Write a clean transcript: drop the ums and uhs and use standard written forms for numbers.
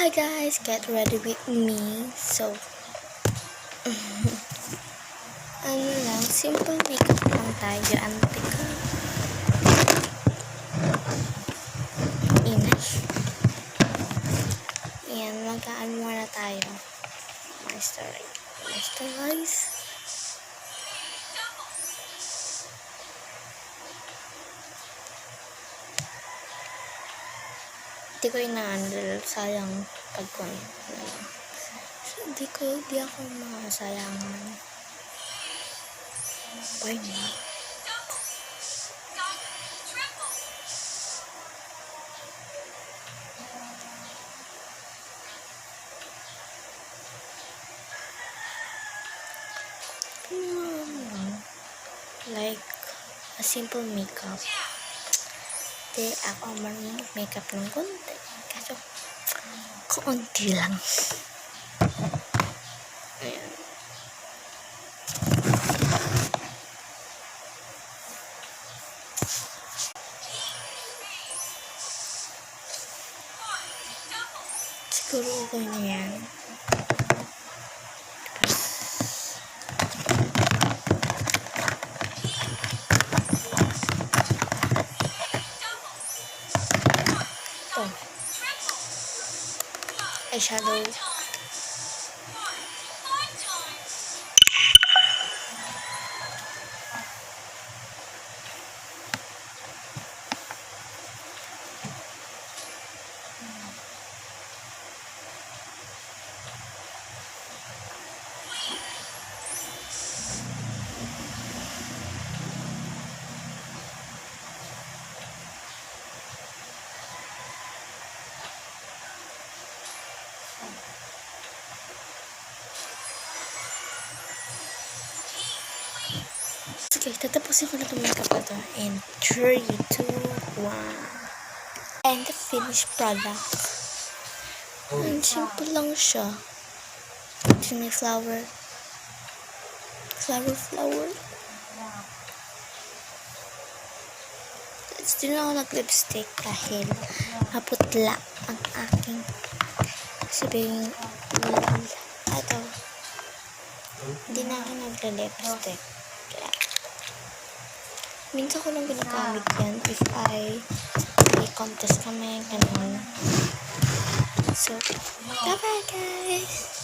Hi guys, get ready with me. So, ano lang, simple makeup lang tayo, antika. Inay. Yan, mag-aan muna tayo. Moisturize. Hindi ko inaandal, sayang pagkon. Di ako masayangan. Bye na. Like a simple makeup. Di ako marunong makeup ng konti. Kaso, konti lang. Ayan. Siguro okay na yan. Eyeshadow. Sige, tatapusin ko na itong makeup na ito. And 3, 2, 1. And the finished product. And simple lang siya. Ito may flower. Flower. Tapos din ako nag-lipstick dahil maputla ang aking sabihin. Ito. Hindi na ako nag-lipstick. Minsan ko lang ginagamit yan if may contest kami, ganun. So, bye-bye guys!